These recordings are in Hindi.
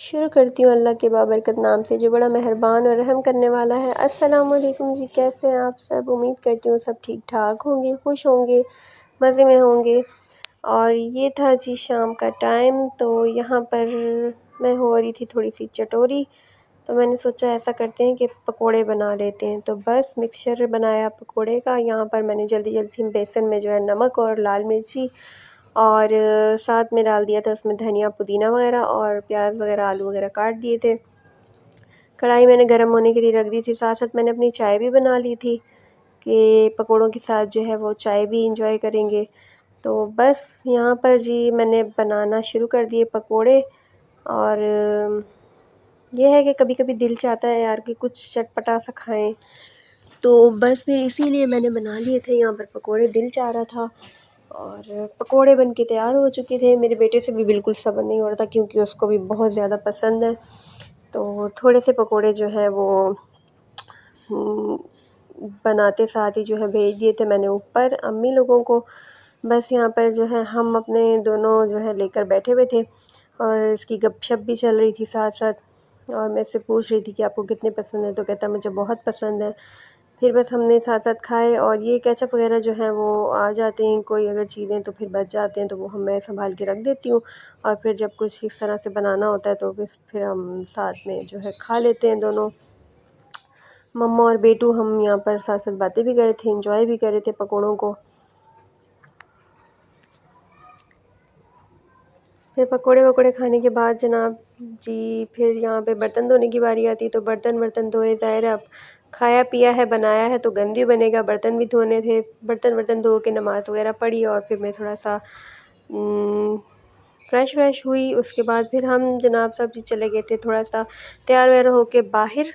शुरू करती हूँ अल्लाह के बाबरकत नाम से जो बड़ा मेहरबान और रहम करने वाला है। अस्सलाम वालेकुम जी, कैसे हैं आप सब? उम्मीद करती हूँ सब ठीक ठाक होंगे, खुश होंगे, मज़े में होंगे। और ये था जी शाम का टाइम, तो यहाँ पर मैं हो रही थी थोड़ी सी चटोरी, तो मैंने सोचा ऐसा करते हैं कि पकोड़े बना लेते हैं। तो बस मिक्सचर बनाया पकोड़े का। यहाँ पर मैंने जल्दी जल्दी से बेसन में जो है नमक और लाल मिर्ची और साथ में डाल दिया था उसमें धनिया पुदीना वगैरह और प्याज वगैरह आलू वगैरह काट दिए थे। कढ़ाई मैंने गर्म होने के लिए रख दी थी। साथ साथ मैंने अपनी चाय भी बना ली थी कि पकोड़ों के साथ जो है वो चाय भी इंजॉय करेंगे। तो बस यहाँ पर जी मैंने बनाना शुरू कर दिए पकोड़े। और ये है कि कभी कभी दिल चाहता है यार कि कुछ चटपटा सा खाएं, तो बस फिर इसीलिए मैंने बना लिए थे यहाँ पर पकोड़े। दिल चाह रहा था और पकोड़े बन के तैयार हो चुके थे। मेरे बेटे से भी बिल्कुल सब्र नहीं हो रहा था क्योंकि उसको भी बहुत ज़्यादा पसंद है। तो थोड़े से पकोड़े जो है वो बनाते साथ ही जो है भेज दिए थे मैंने ऊपर अम्मी लोगों को। बस यहाँ पर जो है हम अपने दोनों जो है लेकर बैठे हुए थे और इसकी गपशप भी चल रही थी साथ साथ। और मैं इससे पूछ रही थी कि आपको कितने पसंद है, तो कहता मुझे बहुत पसंद है। फिर बस हमने साथ साथ खाए। और ये केचप वगैरह जो है वो आ जाते हैं कोई अगर चीज़ें तो फिर बच जाते हैं, तो वो मैं संभाल के रख देती हूँ। और फिर जब कुछ इस तरह से बनाना होता है तो बस फिर हम साथ में जो है खा लेते हैं दोनों। मम्मा और बेटू हम यहाँ पर साथ साथ बातें भी कर रहे थे, एंजॉय भी कर रहे थे पकौड़ों को। फिर पकोड़े वकोड़े खाने के बाद जनाब जी फिर यहाँ पे बर्तन धोने की बारी आती। तो बर्तन वर्तन धोए, ज़ाहिर है अब खाया पिया है बनाया है तो गंद ही बनेगा, बर्तन भी धोने थे। बर्तन वर्तन धो के नमाज़ वगैरह पढ़ी और फिर मैं थोड़ा सा फ्रेश व्रेश हुई। उसके बाद फिर हम जनाब साहब जी चले गए थे थोड़ा सा तैयार वैयार होके बाहर।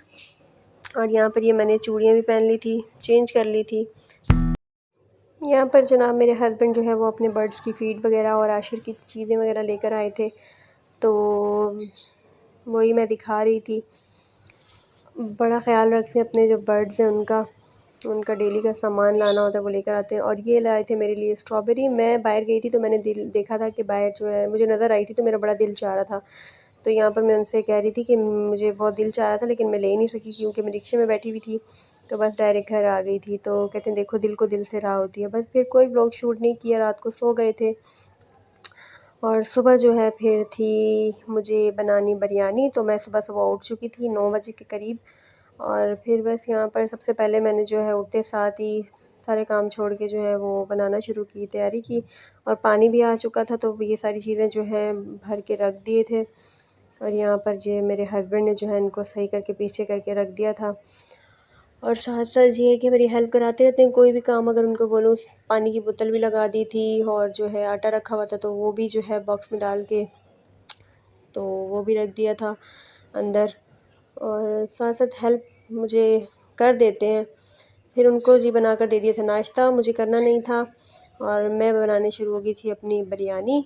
और यहाँ पर ये मैंने चूड़ियाँ भी पहन ली थी, चेंज कर ली थी। यहाँ पर जनाब मेरे हस्बैंड जो है वो अपने बर्ड्स की फ़ीड वगैरह और आशिर की चीज़ें वगैरह लेकर आए थे, तो वही मैं दिखा रही थी। बड़ा ख़्याल रखते हैं अपने जो बर्ड्स हैं उनका, उनका डेली का सामान लाना होता है वो लेकर आते हैं। और ये लाए थे मेरे लिए स्ट्रॉबेरी। मैं बाहर गई थी तो मैंने देखा था कि बाहर जो है मुझे नज़र आई थी, तो मेरा बड़ा दिल चाह रहा था। तो यहाँ पर मैं उनसे कह रही थी कि मुझे बहुत दिल चाह रहा था लेकिन मैं ले नहीं सकी क्योंकि मैं रिक्शे में बैठी हुई थी, तो बस डायरेक्ट घर आ गई थी। तो कहते हैं देखो दिल को दिल से राह होती है। बस फिर कोई व्लॉग शूट नहीं किया, रात को सो गए थे। और सुबह जो है फिर थी मुझे बनानी बिरयानी, तो मैं सुबह सुबह उठ चुकी थी 9 बजे के करीब। और फिर बस यहाँ पर सबसे पहले मैंने जो है उठते साथ ही सारे काम छोड़ के जो है वो बनाना शुरू की, तैयारी की। और पानी भी आ चुका था तो ये सारी चीज़ें जो हैं भर के रख दिए थे। और यहाँ पर जो मेरे हस्बैंड ने जो है इनको सही करके पीछे करके रख दिया था। और साथ साथ ये है कि मेरी हेल्प कराते रहते हैं कोई भी काम अगर उनको बोलो। पानी की बोतल भी लगा दी थी और जो है आटा रखा हुआ था तो वो भी जो है बॉक्स में डाल के तो वो भी रख दिया था अंदर। और साथ साथ हेल्प मुझे कर देते हैं। फिर उनको जी बना कर दे दिया था नाश्ता, मुझे करना नहीं था। और मैं बनाने शुरू हो गई थी अपनी बिरयानी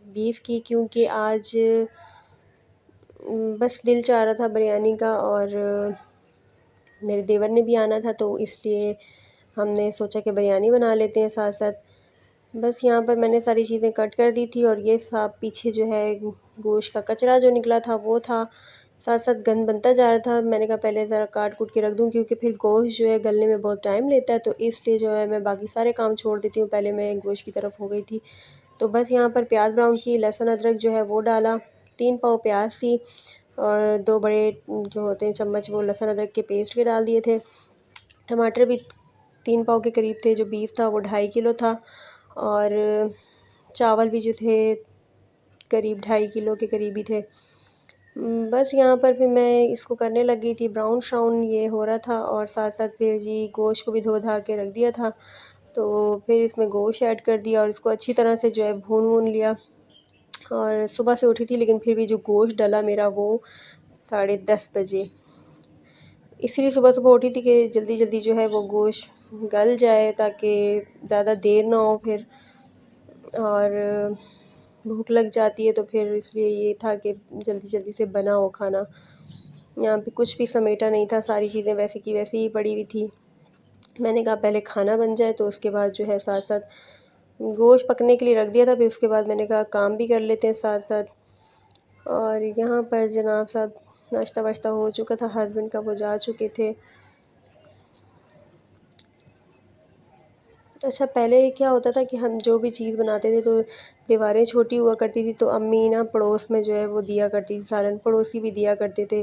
बीफ की, क्योंकि आज बस दिल चाह रहा था बिरयानी का। और मेरे देवर ने भी आना था तो इसलिए हमने सोचा कि बिरयानी बना लेते हैं साथ साथ। बस यहाँ पर मैंने सारी चीज़ें कट कर दी थी और ये सब पीछे जो है गोश्त का कचरा जो निकला था वो था, साथ साथ गंद बनता जा रहा था। मैंने कहा पहले ज़रा काट कूट के रख दूँ क्योंकि फिर गोश्त जो है गलने में बहुत टाइम लेता है, तो इसलिए जो है मैं बाकी सारे काम छोड़ देती हूँ, पहले मैं गोश्त की तरफ हो गई थी। तो बस यहाँ पर प्याज ब्राउन की, लहसुन अदरक जो है वो डाला, 3 पाव प्याज थी और 2 बड़े जो होते हैं चम्मच वो लहसुन अदरक के पेस्ट के डाल दिए थे। टमाटर भी 3 पाव के करीब थे, जो बीफ था वो 2.5 किलो था। और चावल भी जो थे करीब 2.5 किलो के करीब ही थे। बस यहाँ पर फिर मैं इसको करने लगी थी, ब्राउन श्राउन ये हो रहा था। और साथ साथ फिर जी गोश्त को भी धो धा के रख दिया था, तो फिर इसमें गोश्त ऐड कर दिया और इसको अच्छी तरह से जो है भून वून लिया। और सुबह से उठी थी लेकिन फिर भी जो गोश्त डला मेरा वो 10:30 बजे, इसीलिए सुबह सुबह उठी थी कि जल्दी जल्दी जो है वो गोश्त गल जाए ताकि ज़्यादा देर ना हो फिर। और भूख लग जाती है तो फिर इसलिए ये था कि जल्दी जल्दी से बना हो खाना। यहाँ पे कुछ भी समेटा नहीं था, सारी चीज़ें वैसे की वैसी ही पड़ी हुई थी। मैंने कहा पहले खाना बन जाए तो उसके बाद जो है साथ साथ गोश्त पकने के लिए रख दिया था। फिर उसके बाद मैंने कहा काम भी कर लेते हैं साथ साथ। और यहाँ पर जनाब साहब नाश्ता वाश्ता हो चुका था हस्बैंड का, वो जा चुके थे। अच्छा, पहले क्या होता था कि हम जो भी चीज़ बनाते थे तो दीवारें छोटी हुआ करती थी, तो अम्मी ना पड़ोस में जो है वो दिया करती थी सालन, पड़ोसी भी दिया करते थे।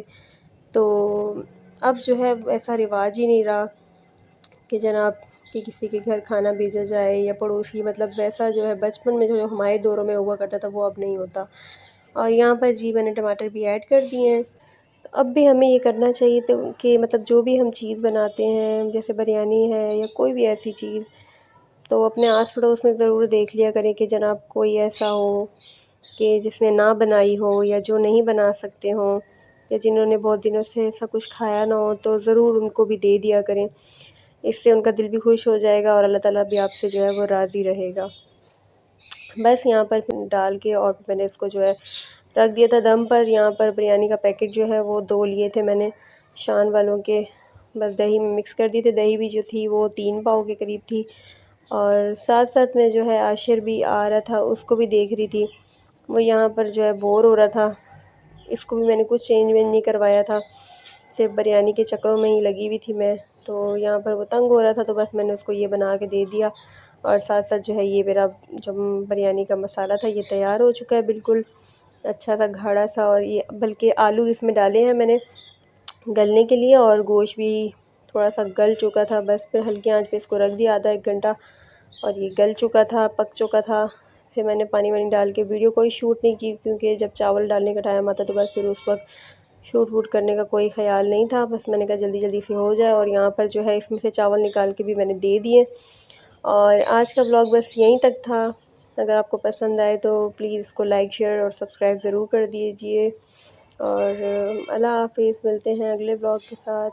तो अब जो है ऐसा रिवाज ही नहीं रहा कि जनाब कि किसी के घर खाना भेजा जाए या पड़ोसी, मतलब वैसा जो है बचपन में जो हमारे दौरों में हुआ करता था वो अब नहीं होता। और यहाँ पर जी मैंने टमाटर भी ऐड कर दिए हैं। तो अब भी हमें ये करना चाहिए तो कि मतलब जो भी हम चीज़ बनाते हैं, जैसे बिरयानी है या कोई भी ऐसी चीज़, तो अपने आस पड़ोस में ज़रूर देख लिया करें कि जनाब कोई ऐसा हो कि जिसने ना बनाई हो या जो नहीं बना सकते हों या जिन्होंने बहुत दिनों से ऐसा कुछ खाया ना हो, तो ज़रूर उनको भी दे दिया करें। इससे उनका दिल भी खुश हो जाएगा और अल्लाह ताला भी आपसे जो है वो राज़ी रहेगा। बस यहाँ पर डाल के और मैंने इसको जो है रख दिया था दम पर। यहाँ पर बिरयानी का पैकेट जो है वो 2 लिए थे मैंने शान वालों के, बस दही में मिक्स कर दिए थे। दही भी जो थी वो 3 पाव के करीब थी। और साथ साथ में जो है आशिर भी आ रहा था, उसको भी देख रही थी। वो यहाँ पर जो है बोर हो रहा था, इसको भी मैंने कुछ चेंज वेंज नहीं करवाया था, सिर्फ बिरयानी के चक्करों में ही लगी हुई थी मैं। तो यहाँ पर वो तंग हो रहा था, तो बस मैंने उसको ये बना के दे दिया। और साथ साथ जो है ये मेरा जो बिरयानी का मसाला था ये तैयार हो चुका है, बिल्कुल अच्छा सा गाढ़ा सा। और ये बल्कि आलू इसमें डाले हैं मैंने गलने के लिए, और गोश्त भी थोड़ा सा गल चुका था। बस फिर हल्की आंच पे इसको रख दिया आधा एक घंटा, और ये गल चुका था, पक चुका था। फिर मैंने पानी वानी डाल के वीडियो कोई शूट नहीं की, क्योंकि जब चावल डालने का टाइम आता तो बस फिर उस वक्त शूट वूट करने का कोई ख्याल नहीं था। बस मैंने कहा जल्दी जल्दी से हो जाए। और यहाँ पर जो है इसमें से चावल निकाल के भी मैंने दे दिए। और आज का ब्लॉग बस यहीं तक था। अगर आपको पसंद आए तो प्लीज़ इसको लाइक शेयर और सब्सक्राइब ज़रूर कर दीजिए। और अल्लाह हाफिज़, मिलते हैं अगले ब्लॉग के साथ।